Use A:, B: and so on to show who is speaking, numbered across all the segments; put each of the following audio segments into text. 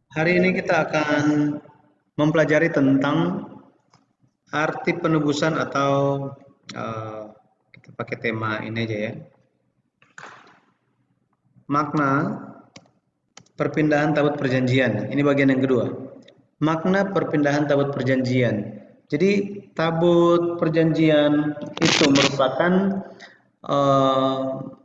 A: Hari ini kita akan mempelajari tentang arti penebusan atau eh, kita pakai tema ini aja ya. Makna perpindahan tabut perjanjian. Ini bagian yang kedua. Makna perpindahan tabut perjanjian. Jadi tabut perjanjian itu eh,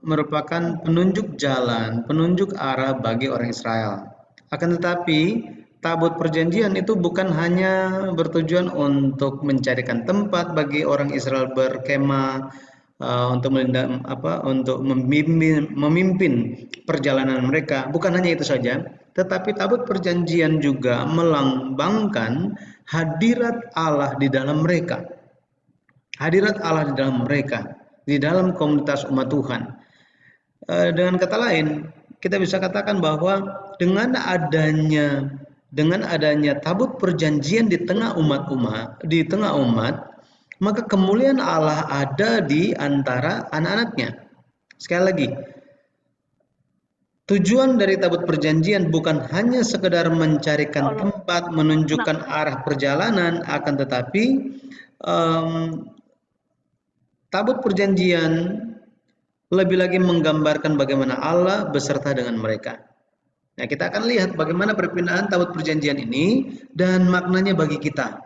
A: merupakan penunjuk jalan, penunjuk arah bagi orang Israel. Akan tetapi, tabut perjanjian itu bukan hanya bertujuan untuk mencarikan tempat bagi orang Israel berkemah, untuk memimpin perjalanan mereka. Bukan hanya itu saja, tetapi tabut perjanjian juga melambangkan hadirat Allah di dalam mereka. Hadirat Allah di dalam mereka, di dalam komunitas umat Tuhan. Dengan kata lain, kita bisa katakan bahwa dengan adanya tabut perjanjian di tengah umat, maka kemuliaan Allah ada di antara anak-anaknya. Sekali lagi, tujuan dari tabut perjanjian bukan hanya sekedar mencarikan tempat, menunjukkan arah perjalanan, akan tetapi tabut perjanjian lebih lagi menggambarkan bagaimana Allah beserta dengan mereka. Nah, kita akan lihat bagaimana perpindahan tabut perjanjian ini dan maknanya bagi kita.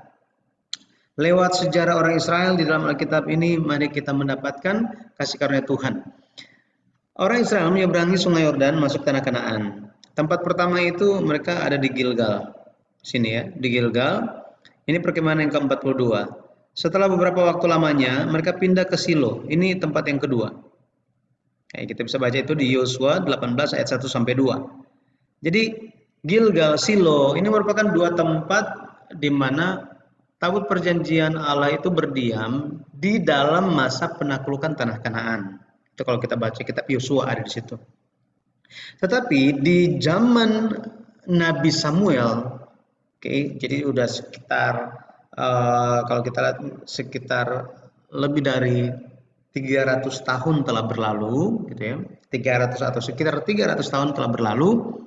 A: Lewat sejarah orang Israel di dalam Alkitab ini, mari kita mendapatkan kasih karunia Tuhan. Orang Israel menyeberangi sungai Yordan masuk tanah Kanaan. Tempat pertama itu mereka ada di Gilgal. Sini ya, di Gilgal. Ini perkemahan yang ke-42. Setelah beberapa waktu lamanya, mereka pindah ke Silo. Ini tempat yang kedua. Kita bisa baca itu di Yosua 18 ayat 1 sampai 2. Jadi Gilgal, Silo ini merupakan dua tempat di mana tabut perjanjian Allah itu berdiam di dalam masa penaklukan tanah Kanaan. Itu kalau kita baca kitab Yosua ada di situ. Tetapi di zaman Nabi Samuel, jadi udah sekitar kalau kita lihat sekitar lebih dari 300 tahun telah berlalu, gitu ya. 300 atau sekitar 300 tahun telah berlalu.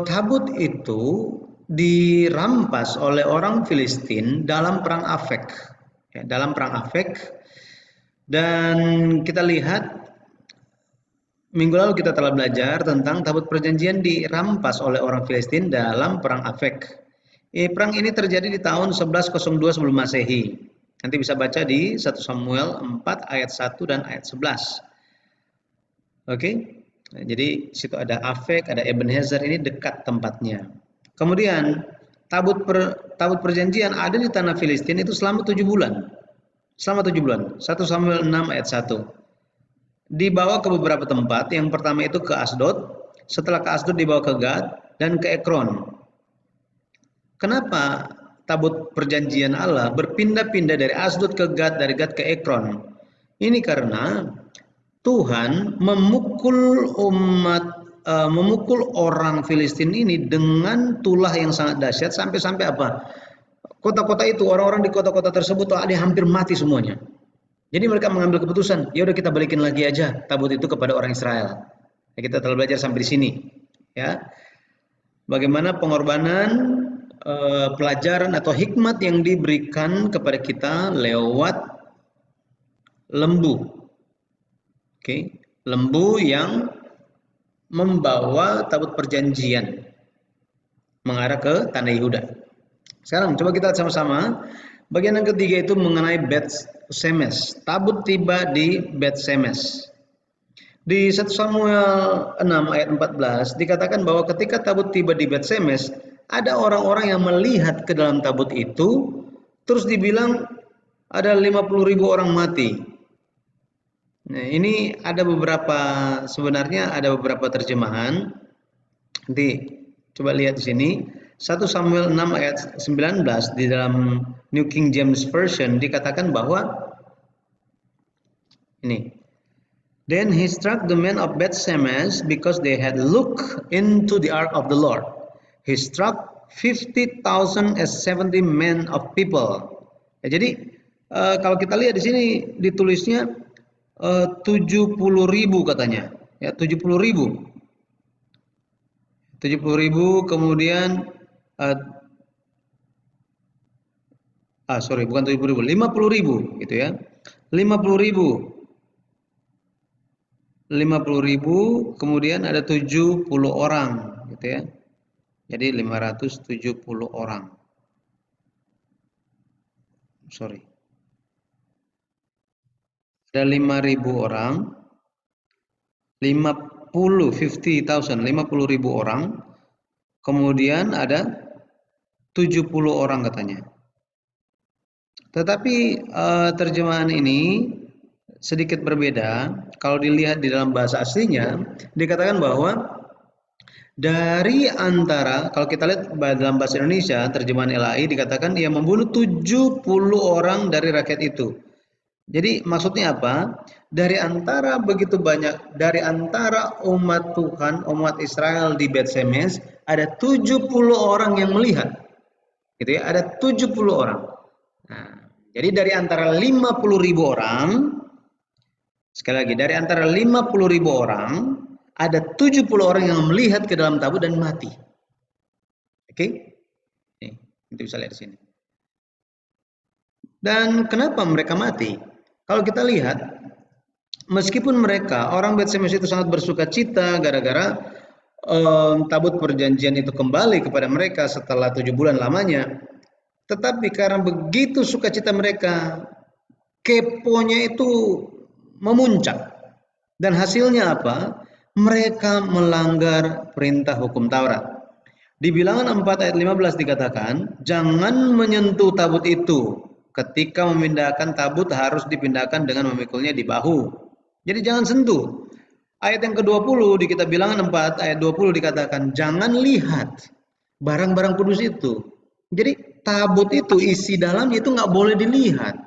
A: Tabut itu dirampas oleh orang Filistin dalam perang Afek. Ya, dalam perang Afek. Dan kita lihat minggu lalu kita telah belajar tentang tabut perjanjian dirampas oleh orang Filistin dalam perang Afek. Perang ini terjadi di tahun 1102 sebelum Masehi. Nanti bisa baca di 1 Samuel 4 ayat 1 dan ayat 11. Oke. Nah, jadi situ ada Afek, ada Ebenezer, ini dekat tempatnya. Kemudian tabut perjanjian ada di tanah Filistin itu selama 7 bulan. Selama 7 bulan. 1 Samuel 6 ayat 1. Dibawa ke beberapa tempat. Yang pertama itu ke Asdod. Setelah ke Asdod dibawa ke Gad dan ke Ekron. Kenapa tabut perjanjian Allah berpindah-pindah dari Asdod ke Gad, dari Gad ke Ekron? Ini karena Tuhan memukul orang Filistin ini dengan tulah yang sangat dahsyat sampai apa? Kota-kota itu, orang-orang di kota-kota tersebut ada yang hampir mati semuanya. Jadi mereka mengambil keputusan, ya udah kita balikin lagi aja tabut itu kepada orang Israel. Ya, kita telah belajar sampai di sini, ya. Bagaimana pengorbanan, pelajaran atau hikmat yang diberikan kepada kita lewat lembu. Lembu yang membawa tabut perjanjian mengarah ke tanah Yehuda. Sekarang coba kita lihat sama-sama. Bagian yang ketiga itu mengenai Bet Semes. Tabut tiba di Bet Semes. Di 1 Samuel 6 ayat 14 dikatakan bahwa ketika tabut tiba di Bet Semes, ada orang-orang yang melihat ke dalam tabut itu, terus dibilang ada 50.000 orang mati. Nah, ini sebenarnya ada beberapa terjemahan. Nanti coba lihat di sini. 1 Samuel 6 ayat 19 di dalam New King James Version dikatakan bahwa ini. Then he struck the men of Beth Semes because they had looked into the ark of the Lord. He struck 50,000 as 70 men of people. Ya, jadi kalau kita lihat di sini ditulisnya 70.000 katanya. Ya, 70.000. 70.000 kemudian bukan 70.000, 50.000 gitu ya. 50.000. 50.000 kemudian ada 70 orang gitu ya. Jadi 570 orang. Ada 5.000 orang, 50.000 orang. Kemudian ada 70 orang katanya. Tetapi terjemahan ini sedikit berbeda. Kalau dilihat di dalam bahasa aslinya, dikatakan bahwa dari antara, kalau kita lihat dalam bahasa Indonesia, terjemahan LAI dikatakan ia membunuh 70 orang dari rakyat itu. Jadi maksudnya apa? Dari antara begitu banyak, dari antara umat Tuhan, umat Israel di Bet-Shemesh, ada 70 orang yang melihat. Gitu ya, ada 70 orang. Nah, jadi dari antara 50.000 orang, sekali lagi, dari antara 50.000 orang, ada 70 orang yang melihat ke dalam tabut dan mati. Oke? Nih, kita bisa lihat di sini. Dan kenapa mereka mati? Kalau kita lihat, meskipun mereka, orang Bet-Shemesh itu sangat bersuka cita gara-gara tabut perjanjian itu kembali kepada mereka setelah 7 bulan lamanya, tetapi karena begitu sukacita mereka, keponya itu memuncak. Dan hasilnya apa? Mereka melanggar perintah hukum Taurat. Di Bilangan 4 ayat 15 dikatakan, jangan menyentuh tabut itu. Ketika memindahkan tabut harus dipindahkan dengan memikulnya di bahu. Jadi jangan sentuh. Ayat yang ke-20 di kitab Bilangan 4 ayat 20 dikatakan, jangan lihat barang-barang kudus itu. Jadi tabut itu isi dalamnya itu nggak boleh dilihat.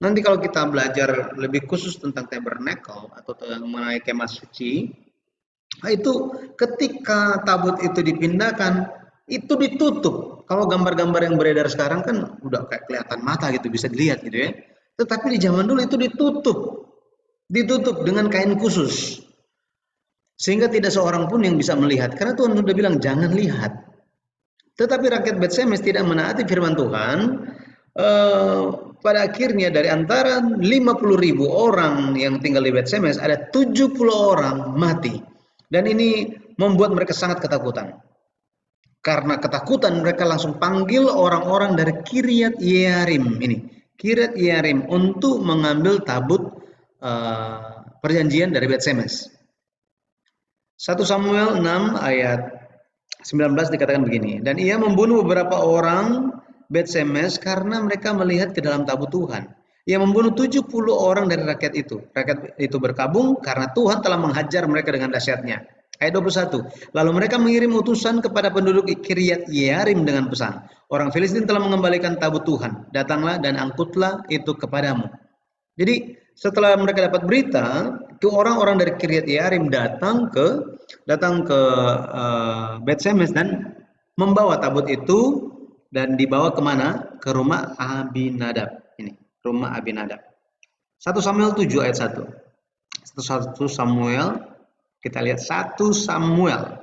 A: Nanti kalau kita belajar lebih khusus tentang tabernacle atau mengenai kemah suci, itu ketika tabut itu dipindahkan, itu ditutup. Kalau gambar-gambar yang beredar sekarang kan udah kayak kelihatan mata gitu, bisa dilihat gitu ya. Tetapi di zaman dulu itu ditutup dengan kain khusus. Sehingga tidak seorang pun yang bisa melihat. Karena Tuhan sudah bilang jangan lihat. Tetapi rakyat Bet-Shemesh tidak menaati firman Tuhan. Pada akhirnya dari antara 50.000 orang yang tinggal di Bet-Shemesh ada 70 orang mati. Dan ini membuat mereka sangat ketakutan. Karena ketakutan mereka langsung panggil orang-orang dari Kiryat Yearim ini. Kiryat Yearim untuk mengambil tabut perjanjian dari Bet-Shemesh. 1 Samuel 6 ayat 19 dikatakan begini, dan ia membunuh beberapa orang Bet-Shemesh karena mereka melihat ke dalam tabut Tuhan. Ia membunuh 70 orang dari rakyat itu. Rakyat itu berkabung karena Tuhan telah menghajar mereka dengan dahsyatnya. Ayat 21. Lalu mereka mengirim utusan kepada penduduk Kiryat Yearim dengan pesan, orang Filistin telah mengembalikan tabut Tuhan. Datanglah dan angkutlah itu kepadamu. Jadi setelah mereka dapat berita, orang-orang dari Kiryat Yearim datang ke Bet-Shemesh dan membawa tabut itu dan dibawa kemana? Ke rumah Abinadab. Ini rumah Abinadab. 1 Samuel 7 ayat 1. 1 Samuel, kita lihat 1 Samuel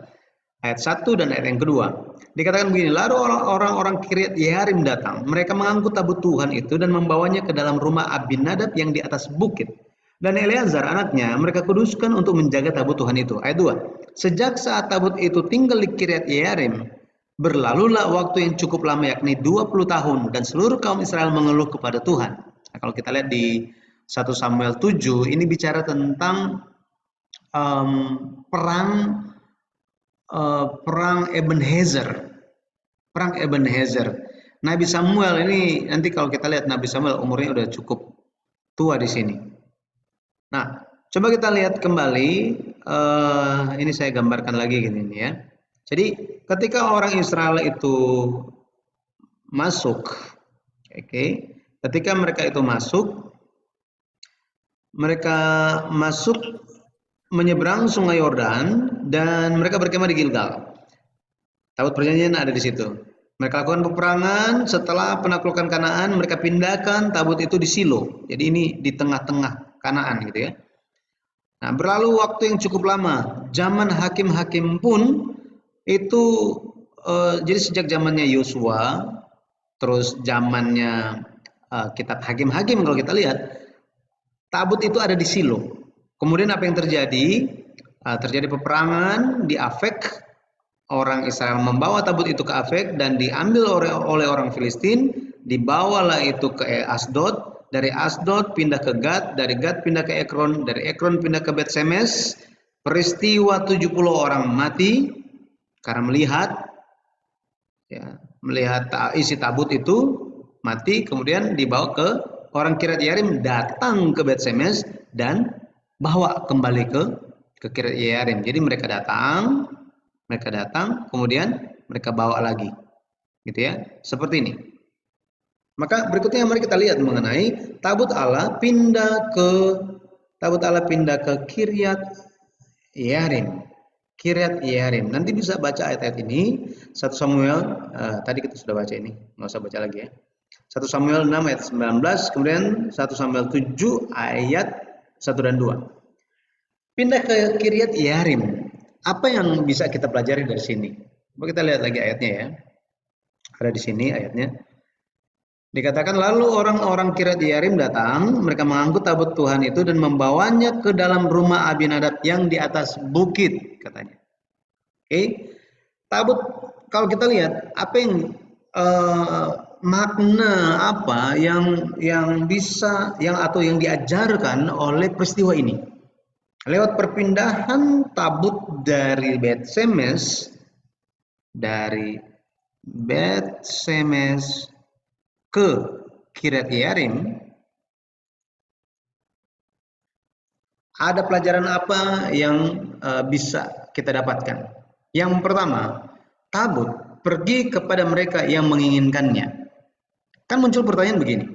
A: ayat 1 dan ayat yang kedua. Dikatakan begini, lalu orang-orang Kiryat Yearim datang. Mereka mengangkut tabut Tuhan itu dan membawanya ke dalam rumah Abinadab yang di atas bukit. Dan Eleazar anaknya mereka kuduskan untuk menjaga tabut Tuhan itu. Ayat 2. Sejak saat tabut itu tinggal di Kiryat Yearim, berlalulah waktu yang cukup lama yakni 20 tahun dan seluruh kaum Israel mengeluh kepada Tuhan. Nah, kalau kita lihat di 1 Samuel 7 ini bicara tentang perang Ebenezer. Perang Ebenezer. Nabi Samuel ini nanti kalau kita lihat Nabi Samuel umurnya udah cukup tua di sini. Nah, coba kita lihat kembali. Ini saya gambarkan lagi gini ya. Jadi ketika orang Israel itu masuk, ketika mereka itu masuk menyeberang Sungai Yordan dan mereka berkemah di Gilgal. Tabut perjanjian ada di situ. Mereka lakukan peperangan, setelah penaklukan Kanaan, mereka pindahkan tabut itu di Silo. Jadi ini di tengah-tengah Kanaan gitu ya. Nah, berlalu waktu yang cukup lama. Zaman hakim-hakim pun itu jadi sejak zamannya Yosua, terus zamannya kitab Hakim-Hakim kalau kita lihat, tabut itu ada di Silo. Kemudian apa yang terjadi? Terjadi peperangan di Afek, orang Israel membawa tabut itu ke Afek dan diambil oleh orang Filistin, dibawalah itu ke Asdod, dari Asdod pindah ke Gad, dari Gad pindah ke Ekron, dari Ekron pindah ke Bet Semes. Peristiwa 70 orang mati karena melihat isi tabut itu mati, kemudian dibawa ke orang Kiryat Yearim, datang ke Bet Semes dan bawa kembali ke Kiryat Yearim. Jadi mereka datang, kemudian mereka bawa lagi, gitu ya, seperti ini. Maka berikutnya mari kita lihat mengenai tabut Allah pindah ke Kiryat Yearim. Kiryat Yearim. Nanti bisa baca ayat-ayat ini. 1 Samuel, tadi kita sudah baca ini, nggak usah baca lagi ya. 1 Samuel 6 ayat 19, kemudian 1 Samuel 7 ayat 1 dan 2. Pindah ke Kiryat Yearim. Apa yang bisa kita pelajari dari sini? Coba kita lihat lagi ayatnya ya. Ada di sini ayatnya. Dikatakan lalu orang-orang Kiryat Yearim datang, mereka mengangkut tabut Tuhan itu dan membawanya ke dalam rumah Abinadab yang di atas bukit, katanya. Oke. Tabut, kalau kita lihat apa yang makna apa yang bisa atau yang diajarkan oleh peristiwa ini lewat perpindahan tabut dari Bet Semes ke Kiryat Yearim. Ada pelajaran apa yang bisa kita dapatkan? Yang pertama, tabut pergi kepada mereka yang menginginkannya. Kan muncul pertanyaan begini,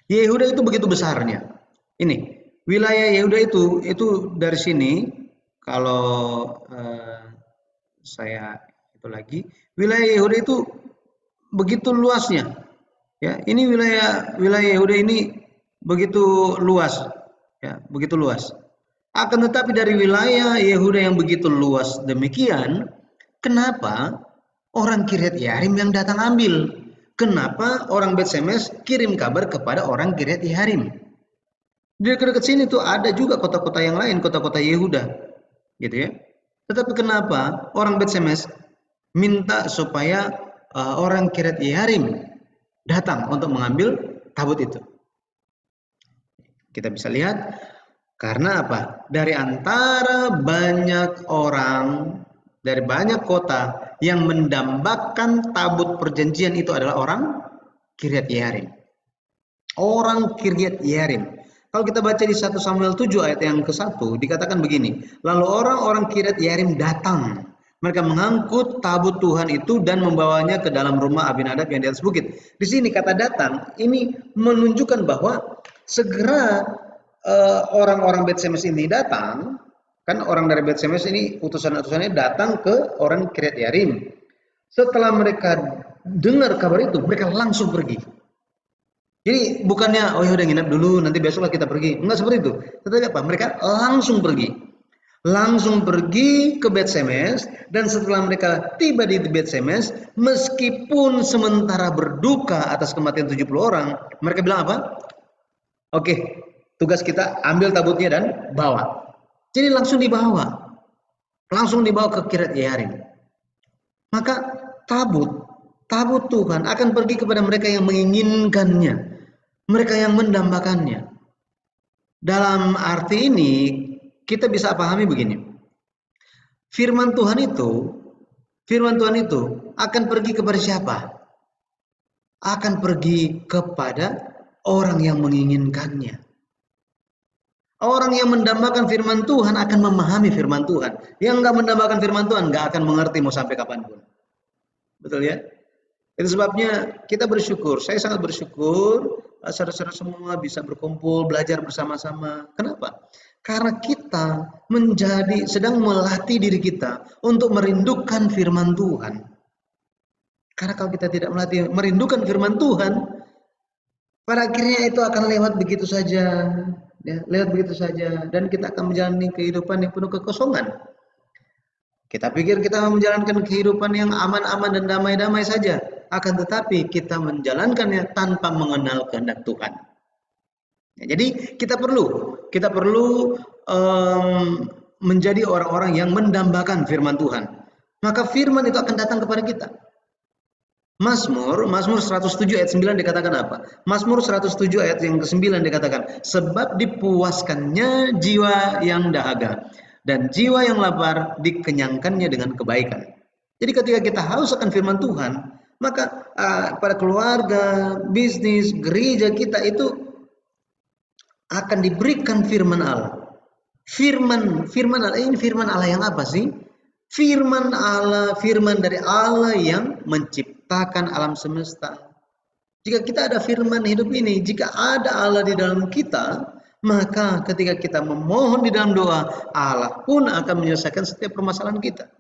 A: Yehuda itu begitu besarnya. Ini wilayah Yehuda itu dari sini, kalau saya itu lagi, wilayah Yehuda itu begitu luasnya. Ya, ini wilayah Yehuda ini begitu luas, ya, begitu luas. Akan tetapi dari wilayah Yehuda yang begitu luas demikian, kenapa orang Kiryat Yearim yang datang ambil? Kenapa orang Bet Semes kirim kabar kepada orang Kiryat Yearim? Di dekat sini tuh ada juga kota-kota yang lain, kota-kota Yehuda, gitu ya. Tetapi kenapa orang Bet Semes minta supaya orang Kiryat Yearim datang untuk mengambil tabut itu? Kita bisa lihat karena apa? Dari antara banyak orang, dari banyak kota yang mendambakan tabut perjanjian itu adalah orang Kiryat Yearim. Orang Kiryat Yearim. Kalau kita baca di 1 Samuel 7 ayat yang ke-1 dikatakan begini, lalu orang-orang Kiryat Yearim datang. Mereka mengangkut tabut Tuhan itu dan membawanya ke dalam rumah Abinadab yang di atas bukit. Di sini kata datang ini menunjukkan bahwa segera orang-orang Bet Semes ini datang, kan orang dari Bet Semes ini utusan-utusannya datang ke orang Kiryat Yearim. Setelah mereka dengar kabar itu, mereka langsung pergi. Jadi bukannya oh ya udah nginep dulu nanti besoklah kita pergi. Enggak seperti itu. Tetapi apa? Mereka langsung pergi. Langsung pergi ke Bet Semes dan setelah mereka tiba di Bet Semes, meskipun sementara berduka atas kematian 70 orang, mereka bilang apa? Oke, tugas kita ambil tabutnya dan bawa. Jadi langsung dibawa. Langsung dibawa ke Kiryat Yearim. Maka tabut Tuhan akan pergi kepada mereka yang menginginkannya, mereka yang mendambakannya. Dalam arti ini kita bisa pahami begini. Firman Tuhan itu akan pergi kepada siapa? Akan pergi kepada orang yang menginginkannya. Orang yang mendambakan firman Tuhan akan memahami firman Tuhan. Yang nggak mendambakan firman Tuhan nggak akan mengerti mau sampai kapanpun. Betul ya? Itu sebabnya kita bersyukur. Saya sangat bersyukur saudara-saudara semua bisa berkumpul, belajar bersama-sama. Kenapa? Karena kita sedang melatih diri kita untuk merindukan firman Tuhan. Karena kalau kita tidak merindukan firman Tuhan, pada akhirnya itu akan lewat begitu saja. Ya, lewat begitu saja. Dan kita akan menjalani kehidupan yang penuh kekosongan. Kita pikir kita menjalankan kehidupan yang aman-aman dan damai-damai saja, akan tetapi kita menjalankannya tanpa mengenal kehendak Tuhan. Ya, jadi kita perlu menjadi orang-orang yang mendambakan firman Tuhan. Maka firman itu akan datang kepada kita. Mazmur 107 ayat 9 dikatakan apa? Mazmur 107 ayat yang ke-9 dikatakan, sebab dipuaskannya jiwa yang dahaga dan jiwa yang lapar dikenyangkannya dengan kebaikan. Jadi ketika kita haus akan firman Tuhan, maka pada keluarga, bisnis, gereja kita itu akan diberikan firman Allah. Firman Allah ini firman Allah yang apa sih? Firman Allah, firman dari Allah yang menciptakan alam semesta. Jika kita ada firman hidup ini, jika ada Allah di dalam kita, maka ketika kita memohon di dalam doa, Allah pun akan menyelesaikan setiap permasalahan kita.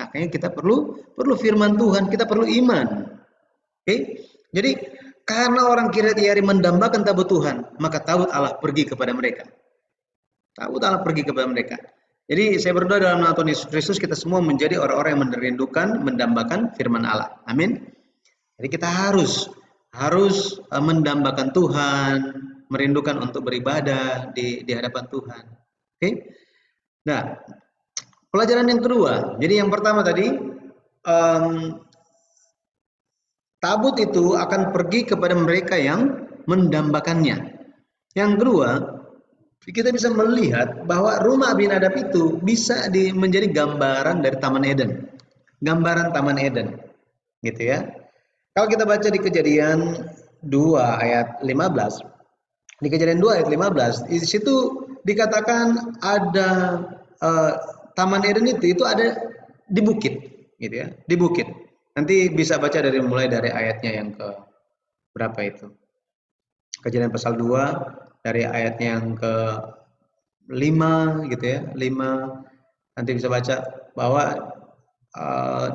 A: Makanya kita perlu firman Tuhan, kita perlu iman. Oke? Jadi karena orang Kiryat Yearim mendambakan tabut Tuhan, maka tabut Allah pergi kepada mereka. Tabut Allah pergi kepada mereka. Jadi saya berdoa dalam nama Tuhan Yesus Kristus kita semua menjadi orang-orang yang merindukan, mendambakan firman Allah. Amin. Jadi kita harus mendambakan Tuhan, merindukan untuk beribadah di hadapan Tuhan. Oke. Nah, pelajaran yang kedua. Jadi yang pertama tadi tabut itu akan pergi kepada mereka yang mendambakannya. Yang kedua, kita bisa melihat bahwa rumah Abinadab itu bisa menjadi gambaran dari Taman Eden. Gambaran Taman Eden. Gitu ya. Kalau kita baca di Kejadian 2 ayat 15. Di Kejadian 2 ayat 15, di situ dikatakan ada Taman Eden itu ada di bukit, gitu ya, di bukit. Nanti bisa baca mulai dari ayatnya yang ke berapa itu. Kejadian pasal 2 dari ayatnya yang ke 5 gitu ya, 5. Nanti bisa baca bahwa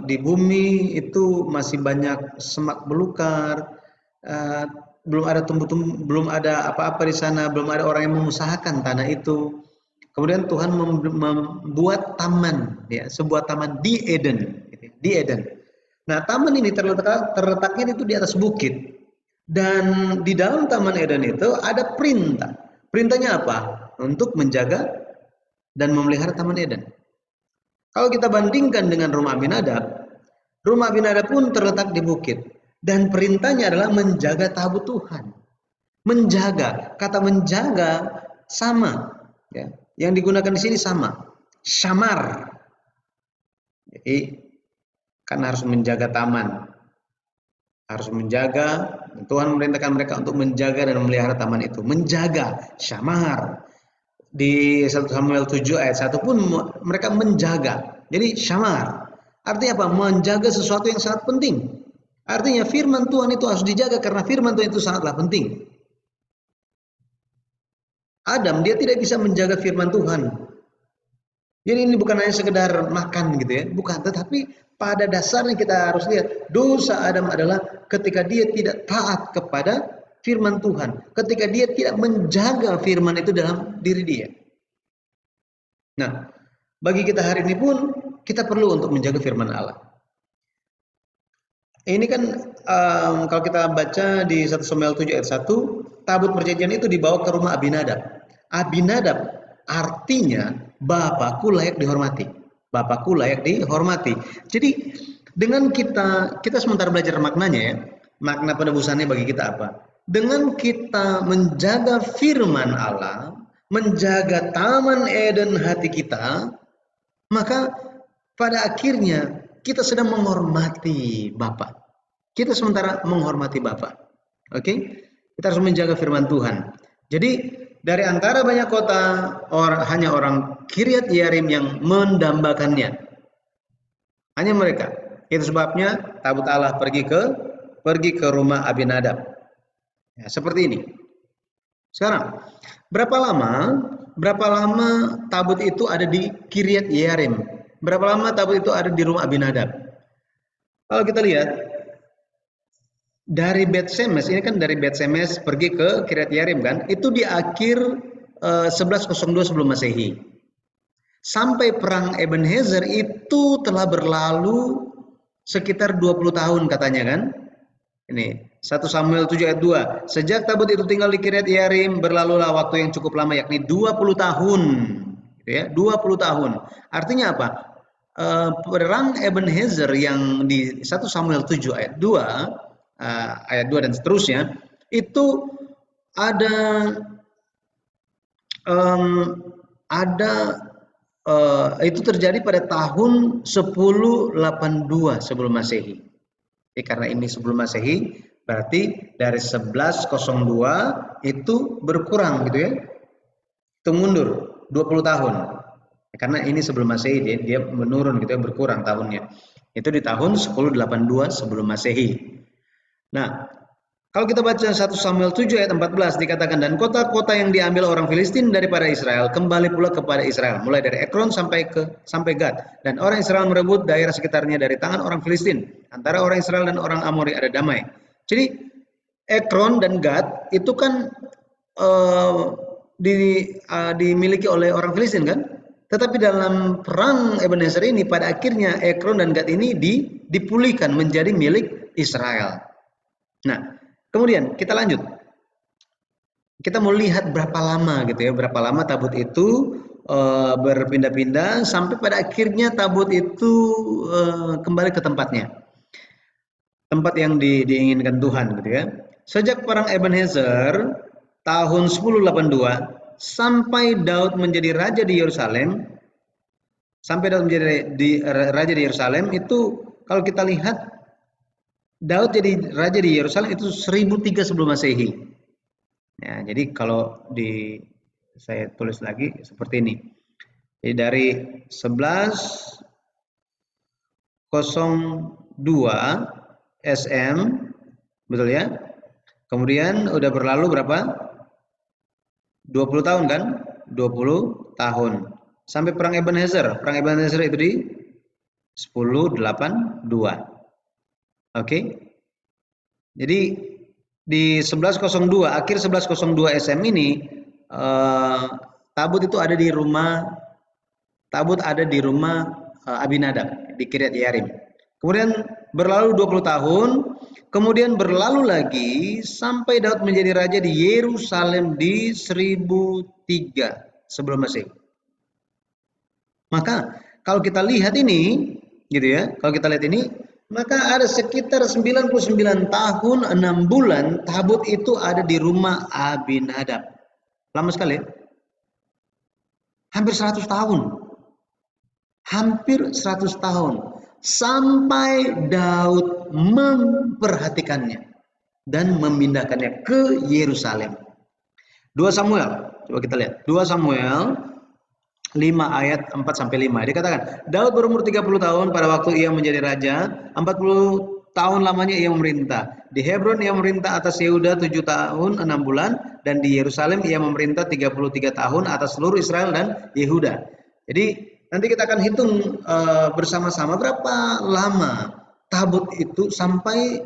A: di bumi itu masih banyak semak belukar, belum ada belum ada apa-apa di sana, belum ada orang yang mengusahakan tanah itu. Kemudian Tuhan membuat taman, ya, sebuah taman di Eden, gitu, di Eden. Nah, taman ini terletaknya itu di atas bukit. Dan di dalam Taman Eden itu ada perintah. Perintahnya apa? Untuk menjaga dan memelihara Taman Eden. Kalau kita bandingkan dengan rumah Abinadab pun terletak di bukit. Dan perintahnya adalah menjaga tabut Tuhan. Menjaga, kata menjaga sama. Ya. Yang digunakan di sini sama. Syamar. Jadi kan harus menjaga taman. Harus menjaga, Tuhan memerintahkan mereka untuk menjaga dan memelihara taman itu. Menjaga, syamar. Di 1 Samuel 7 ayat 1 pun mereka menjaga. Jadi syamar. Artinya apa? Menjaga sesuatu yang sangat penting. Artinya firman Tuhan itu harus dijaga karena firman Tuhan itu sangatlah penting. Adam, dia tidak bisa menjaga firman Tuhan. Jadi ini bukan hanya sekedar makan gitu ya. Bukan, tetapi pada dasarnya kita harus lihat dosa Adam adalah ketika dia tidak taat kepada firman Tuhan, ketika dia tidak menjaga firman itu dalam diri dia. Nah, bagi kita hari ini pun kita perlu untuk menjaga firman Allah. Ini kan kalau kita baca di 1 Samuel 7 ayat 1, tabut perjanjian itu dibawa ke rumah Abinadab. Abinadab artinya bapakku layak dihormati. Bapakku layak dihormati. Jadi dengan kita sementara belajar maknanya ya, makna penebusannya bagi kita apa? Dengan kita menjaga firman Allah, menjaga Taman Eden hati kita, maka pada akhirnya kita sedang menghormati Bapa. Kita sementara menghormati Bapa. Oke? Kita harus menjaga firman Tuhan. Jadi dari antara banyak kota, hanya orang Kiryat Yearim yang mendambakannya. Hanya mereka. Itu sebabnya tabut Allah pergi ke rumah Abinadab. Ya, seperti ini. Sekarang, berapa lama tabut itu ada di Kiryat Yearim? Berapa lama tabut itu ada di rumah Abinadab? Kalau kita lihat dari Bet Semes, ini kan dari Bet Semes pergi ke Kiryat Yearim kan, itu di akhir 1102 sebelum Masehi. sampai perang Ebenezer itu telah berlalu sekitar 20 tahun katanya kan. Ini 1 Samuel 7 ayat 2. Sejak tabut itu tinggal di Kiryat Yearim, berlalulah waktu yang cukup lama, yakni 20 tahun. Gitu ya, 20 tahun. Artinya apa? Perang Ebenezer yang di 1 Samuel 7 ayat 2, ayat 2 dan seterusnya, itu ada ada itu terjadi pada tahun 1082 sebelum Masehi. Karena ini sebelum Masehi, berarti dari 1102 itu berkurang gitu ya. Itu mundur 20 tahun. Karena ini sebelum Masehi, dia menurun gitu ya, berkurang tahunnya. Itu di tahun 1082 sebelum Masehi. Nah, kalau kita baca 1 Samuel 7 ayat 14 dikatakan, dan kota-kota yang diambil orang Filistin daripada Israel kembali pula kepada Israel, mulai dari Ekron sampai Gad, dan orang Israel merebut daerah sekitarnya dari tangan orang Filistin. Antara orang Israel dan orang Amori ada damai. Jadi Ekron dan Gad itu kan dimiliki oleh orang Filistin kan? Tetapi dalam perang Ebenezer ini pada akhirnya Ekron dan Gad ini dipulihkan menjadi milik Israel. Nah, kemudian kita lanjut. Kita mau lihat berapa lama gitu ya, berapa lama tabut itu berpindah-pindah sampai pada akhirnya tabut itu kembali ke tempatnya. Tempat yang diinginkan Tuhan gitu ya. Sejak perang Ebenezer tahun 1082 sampai Daud menjadi raja di Yerusalem, raja di Yerusalem itu kalau kita lihat Daud jadi raja di Yerusalem itu 1003 sebelum Masehi. Ya, jadi kalau saya tulis lagi seperti ini. Jadi dari 1102 SM, betul ya? Kemudian udah berlalu berapa? 20 tahun kan? 20 tahun. Sampai perang Ebenezer. Perang Ebenezer itu di 1082. Oke. Jadi di 1102, akhir 1102 SM ini tabut itu ada di rumah Abinadab di Kiryat Yearim. Kemudian berlalu 20 tahun, kemudian berlalu lagi sampai Daud menjadi raja di Yerusalem di 1003 sebelum Masehi. Maka kalau kita lihat ini, gitu ya, kalau kita lihat ini, maka ada sekitar 99 tahun 6 bulan tabut itu ada di rumah Abinadab. Lama sekali ya? Hampir 100 tahun. Hampir 100 tahun. Sampai Daud memperhatikannya dan memindahkannya ke Yerusalem. 2 Samuel, coba kita lihat. 2 Samuel 5 ayat 4 sampai 5. Dikatakan, Daud berumur 30 tahun pada waktu ia menjadi raja, 40 tahun lamanya ia memerintah. Di Hebron ia memerintah atas Yehuda 7 tahun 6 bulan, dan di Yerusalem ia memerintah 33 tahun atas seluruh Israel dan Yehuda. Jadi nanti kita akan hitung bersama-sama berapa lama tabut itu sampai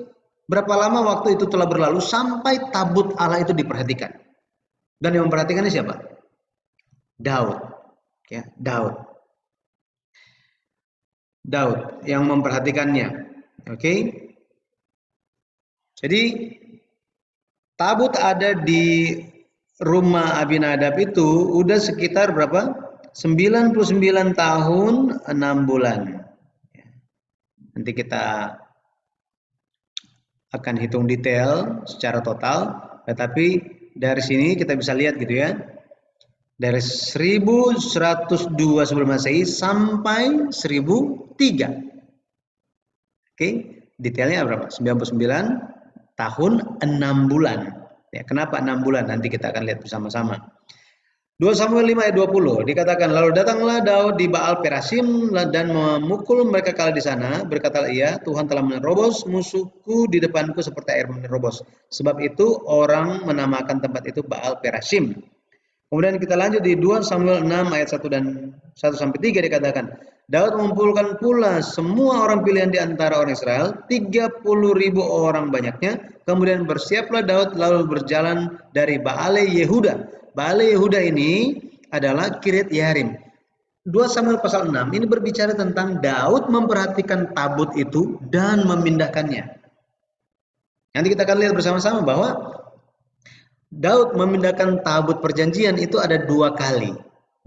A: berapa lama waktu itu telah berlalu sampai tabut Allah itu diperhatikan. Dan yang memperhatikannya siapa? Daud. Ya, Daud yang memperhatikannya. Oke. Jadi tabut ada di rumah Abinadab itu udah sekitar berapa? 99 tahun 6 bulan. Nanti kita akan hitung detail secara total, tetapi dari sini kita bisa lihat gitu ya. Dari 1102 sebelum Masehi sampai 1003. Oke, detailnya berapa? 99 tahun 6 bulan. Ya, kenapa 6 bulan? Nanti kita akan lihat bersama-sama. 2 Samuel 5 ayat 20 dikatakan, lalu datanglah Daud di Baal Perasim dan memukul mereka kalah di sana. Berkatalah ia, Tuhan telah menerobos musuhku di depanku seperti air menerobos. Sebab itu orang menamakan tempat itu Baal Perasim. Kemudian kita lanjut di 2 Samuel 6 ayat 1 dan 1 sampai 3 dikatakan, Daud mengumpulkan pula semua orang pilihan di antara orang Israel, 30.000 orang banyaknya. Kemudian bersiaplah Daud lalu berjalan dari Baale Yehuda. Baale Yehuda ini adalah Kiryat Yearim. 2 Samuel pasal 6 ini berbicara tentang Daud memperhatikan tabut itu dan memindahkannya. Nanti kita akan lihat bersama-sama bahwa Daud memindahkan tabut perjanjian itu ada 2 kali,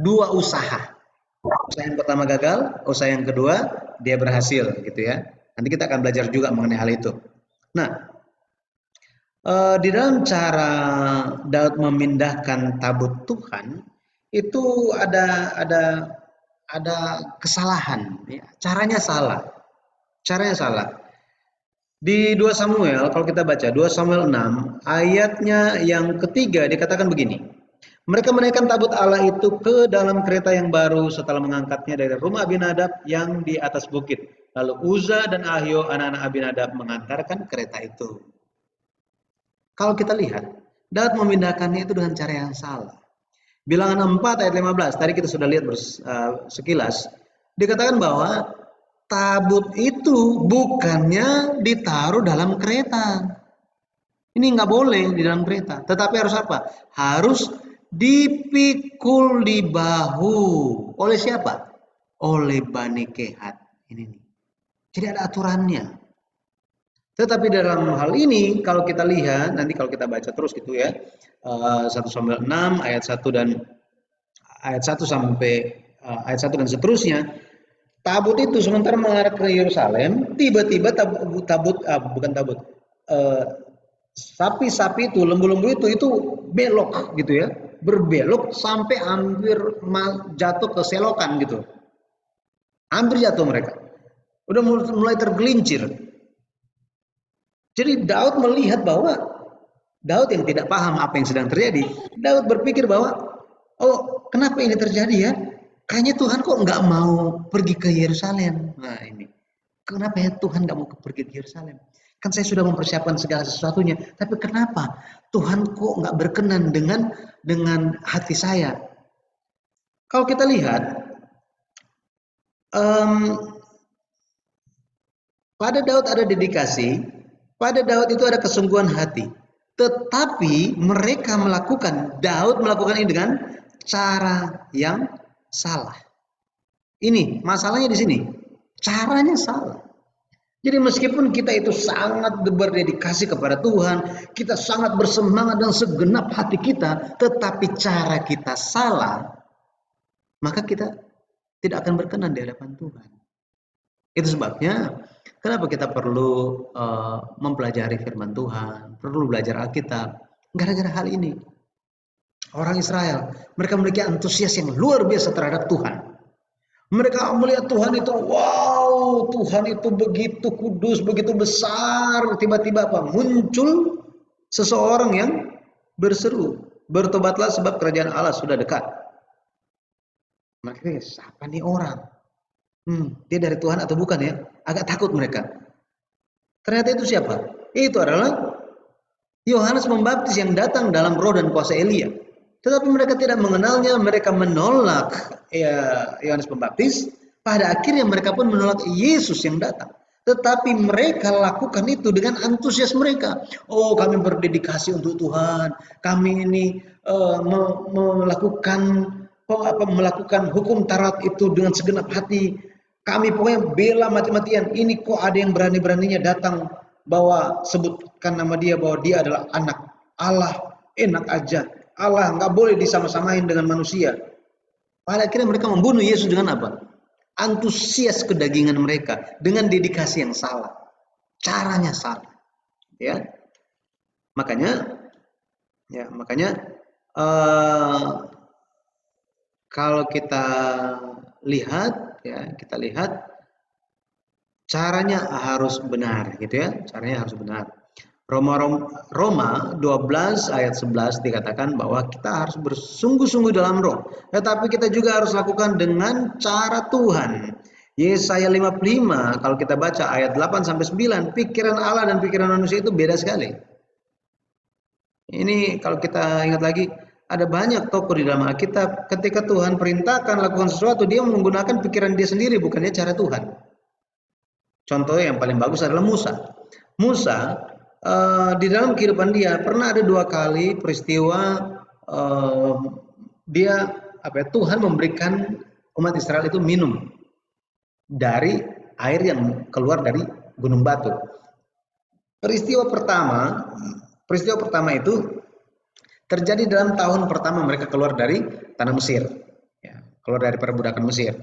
A: 2 usaha. Usaha yang pertama gagal, usaha yang kedua dia berhasil gitu ya. Nanti kita akan belajar juga mengenai hal itu. Nah, di dalam cara Daud memindahkan tabut Tuhan itu ada kesalahan, ya. Caranya salah. Caranya salah. Di 2 Samuel, kalau kita baca 2 Samuel 6, ayatnya yang ketiga dikatakan begini. Mereka menaikkan tabut Allah itu ke dalam kereta yang baru setelah mengangkatnya dari rumah Abinadab yang di atas bukit. Lalu Uza dan Ahio anak-anak Abinadab mengantarkan kereta itu. Kalau kita lihat, Daud memindahkannya itu dengan cara yang salah. Bilangan 4 ayat 15, tadi kita sudah lihat sekilas, dikatakan bahwa tabut itu bukannya ditaruh dalam kereta. Ini nggak boleh di dalam kereta. Tetapi harus apa? Harus dipikul di bahu. Oleh siapa? Oleh Bani Kehat. Ini nih. Jadi ada aturannya. Tetapi dalam hal ini kalau kita lihat, nanti kalau kita baca terus gitu ya, 1 Samuel 6 ayat 1 dan ayat 1 sampai ayat 1 dan seterusnya, tabut itu sementara mengarah ke Yerusalem, tiba-tiba bukan tabut, sapi-sapi itu, lembu-lembu itu belok gitu ya, berbelok sampai hampir jatuh ke selokan gitu, hampir jatuh mereka, udah mulai tergelincir. Jadi Daud melihat bahwa Daud yang tidak paham apa yang sedang terjadi, Daud berpikir bahwa, oh kenapa ini terjadi ya? Kayaknya Tuhan kok nggak mau pergi ke Yerusalem. Nah ini, kenapa ya Tuhan nggak mau pergi ke Yerusalem? Kan saya sudah mempersiapkan segala sesuatunya, tapi kenapa Tuhan kok nggak berkenan dengan hati saya? Kalau kita lihat, pada Daud ada dedikasi, pada Daud itu ada kesungguhan hati. Tetapi mereka Daud melakukan ini dengan cara yang salah. Ini masalahnya di sini. Caranya salah. Jadi meskipun kita itu sangat berdedikasi kepada Tuhan, kita sangat bersemangat dan segenap hati kita, tetapi cara kita salah, maka kita tidak akan berkenan di hadapan Tuhan. Itu sebabnya kenapa kita perlu mempelajari firman Tuhan, perlu belajar Alkitab. Gara-gara hal ini. Orang Israel, mereka memiliki antusias yang luar biasa terhadap Tuhan. Mereka melihat Tuhan itu, wow, Tuhan itu begitu kudus, begitu besar. Tiba-tiba apa? Muncul seseorang yang berseru, bertobatlah sebab kerajaan Allah sudah dekat. Mereka, siapa nih orang? Dia dari Tuhan atau bukan ya? Agak takut mereka. Ternyata itu siapa? Itu adalah Yohanes Pembaptis yang datang dalam roh dan kuasa Elia. Tetapi mereka tidak mengenalnya, mereka menolak Yohanes Pembaptis. Pada akhirnya mereka pun menolak Yesus yang datang. Tetapi mereka lakukan itu dengan antusias mereka. Oh, kami berdedikasi untuk Tuhan. Kami ini melakukan hukum Taurat itu dengan segenap hati. Kami pokoknya bela mati-matian. Ini kok ada yang berani-beraninya datang bahwa sebutkan nama dia bahwa dia adalah anak Allah. Enak aja. Allah nggak boleh disama-samain dengan manusia. Pada akhirnya mereka membunuh Yesus dengan apa? Antusias kedagingan mereka dengan dedikasi yang salah. Caranya salah. Ya. Makanya kalau kita lihat caranya harus benar gitu ya. Caranya harus benar. Roma 12 ayat 11 dikatakan bahwa kita harus bersungguh-sungguh dalam roh. Tetapi kita juga harus lakukan dengan cara Tuhan. Yesaya 55 kalau kita baca ayat 8 sampai 9, pikiran Allah dan pikiran manusia itu beda sekali. Ini kalau kita ingat lagi, ada banyak tokoh di dalam Alkitab ketika Tuhan perintahkan lakukan sesuatu, dia menggunakan pikiran dia sendiri, bukannya cara Tuhan. Contoh yang paling bagus adalah Musa. Di dalam kehidupan dia pernah ada 2 kali peristiwa Tuhan memberikan umat Israel itu minum dari air yang keluar dari gunung batu. Peristiwa pertama itu terjadi dalam tahun pertama mereka keluar dari tanah Mesir, ya, keluar dari perbudakan Mesir.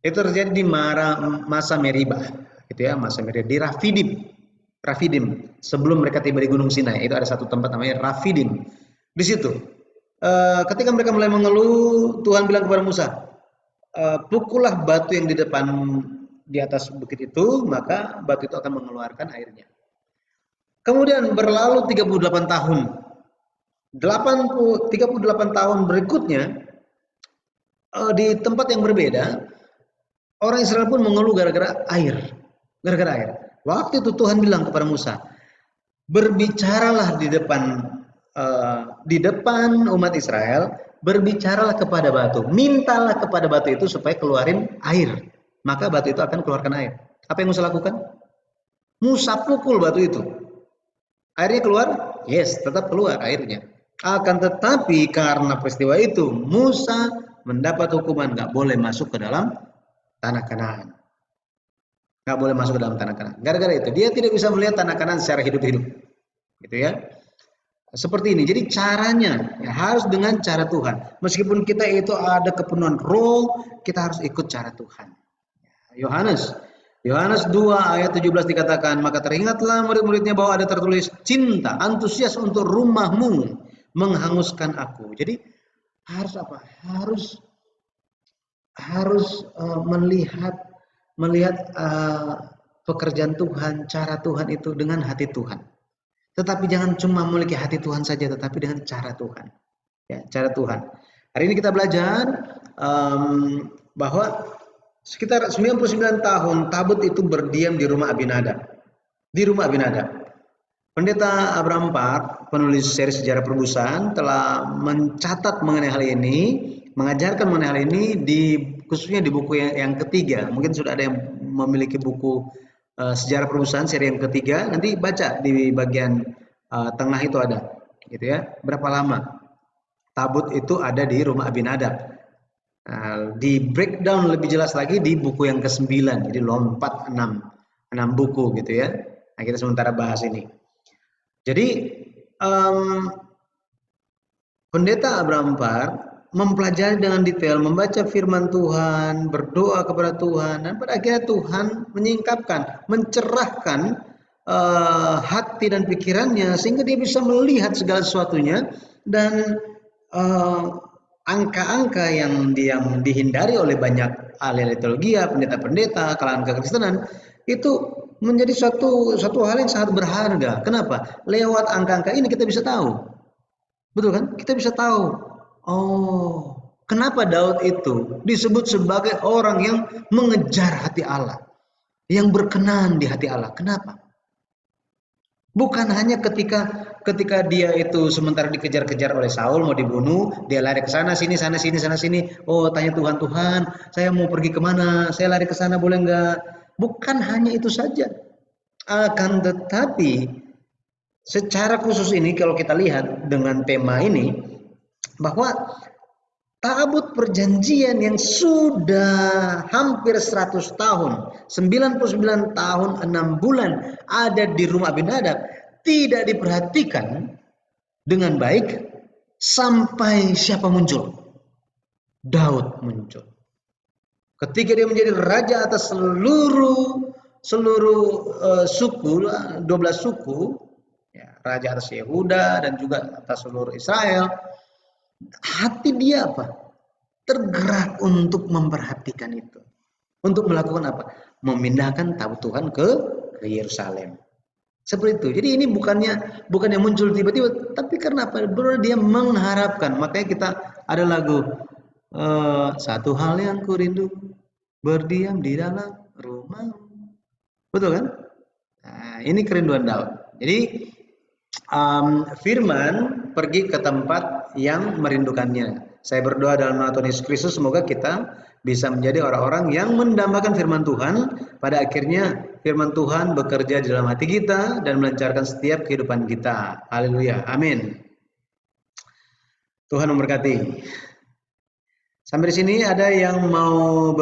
A: Itu terjadi di masa Meribah, gitu ya, masa Meribah di Rafidim, sebelum mereka tiba di Gunung Sinai. Itu ada satu tempat namanya Rafidim. Di situ, ketika mereka mulai mengeluh, Tuhan bilang kepada Musa, pukullah batu yang di atas bukit itu, maka batu itu akan mengeluarkan airnya. Kemudian berlalu 38 tahun. 38 tahun berikutnya, di tempat yang berbeda, orang Israel pun mengeluh gara-gara air. Gara-gara air. Waktu itu Tuhan bilang kepada Musa, berbicaralah di depan umat Israel, berbicaralah kepada batu, mintalah kepada batu itu supaya keluarin air, maka batu itu akan keluarkan air. Apa yang Musa lakukan? Musa pukul batu itu, airnya keluar? Yes, tetap keluar airnya. Akan tetapi karena peristiwa itu Musa mendapat hukuman nggak boleh masuk ke dalam tanah Kanaan. Nggak boleh masuk ke dalam tanah Kanaan. Gara-gara itu dia tidak bisa melihat tanah Kanaan secara hidup-hidup, gitu ya. Seperti ini. Jadi caranya ya, harus dengan cara Tuhan. Meskipun kita itu ada kepenuhan roh, kita harus ikut cara Tuhan. Yohanes 2 ayat 17 dikatakan, maka teringatlah murid-muridnya bahwa ada tertulis, cinta, antusias untuk rumahmu menghanguskan aku. Jadi harus apa? Harus melihat pekerjaan Tuhan, cara Tuhan itu dengan hati Tuhan. Tetapi jangan cuma memiliki hati Tuhan saja, tetapi dengan cara Tuhan. Ya, cara Tuhan. Hari ini kita belajar bahwa sekitar 99 tahun tabut itu berdiam di rumah Abinadab. Di rumah Abinadab. Pendeta Abraham Park, penulis seri sejarah perubusan, telah mencatat mengenai hal ini, mengajarkan mengenai hal ini khususnya di buku yang ketiga. Mungkin sudah ada yang memiliki buku sejarah perubusan seri yang ketiga, nanti baca di bagian tengah itu ada, gitu ya. Berapa lama tabut itu ada di rumah Abinadab? Di breakdown lebih jelas lagi di buku yang ke-9, jadi lompat 6 buku, gitu ya. Nah, kita sementara bahas ini. Jadi Pendeta Abraham Park mempelajari dengan detail, membaca firman Tuhan, berdoa kepada Tuhan, dan pada akhirnya Tuhan menyingkapkan, mencerahkan hati dan pikirannya sehingga dia bisa melihat segala sesuatunya, dan angka-angka yang dihindari oleh banyak ahli teologi, pendeta-pendeta, kalangan kekristenan, itu menjadi suatu hal yang sangat berharga. Kenapa? Lewat angka-angka ini kita bisa tahu. Betul kan? Kita bisa tahu. Oh, kenapa Daud itu disebut sebagai orang yang mengejar hati Allah, yang berkenan di hati Allah. Kenapa? Bukan hanya ketika dia itu sementara dikejar-kejar oleh Saul, mau dibunuh, dia lari ke sana sini, sana sini, sana sini. Oh, tanya Tuhan, Tuhan, saya mau pergi kemana? Saya lari ke sana boleh nggak? Bukan hanya itu saja. Akan tetapi secara khusus ini kalau kita lihat dengan tema ini, bahwa tabut perjanjian yang sudah hampir 100 tahun, 99 tahun 6 bulan ada di rumah Abinadab, tidak diperhatikan dengan baik sampai siapa muncul? Daud muncul. Ketika dia menjadi raja atas seluruh suku, 12 suku, ya, raja atas Yehuda dan juga atas seluruh Israel, hati dia apa? Tergerak untuk memperhatikan itu. Untuk melakukan apa? Memindahkan tabut Tuhan ke Yerusalem. Seperti itu. Jadi ini bukannya muncul tiba-tiba, tapi karena apa? Benar dia mengharapkan. Makanya kita ada lagu satu hal yang kurindu, berdiam di dalam rumah. Betul kan? Nah, ini kerinduan Daud. Jadi firman pergi ke tempat yang merindukannya. Saya berdoa dalam nama Tuhan Yesus Kristus, semoga kita bisa menjadi orang-orang yang mendambakan firman Tuhan. Pada akhirnya firman Tuhan bekerja di dalam hati kita dan melancarkan setiap kehidupan kita. Haleluya. Amin. Tuhan memberkati. Sampai di sini ada yang mau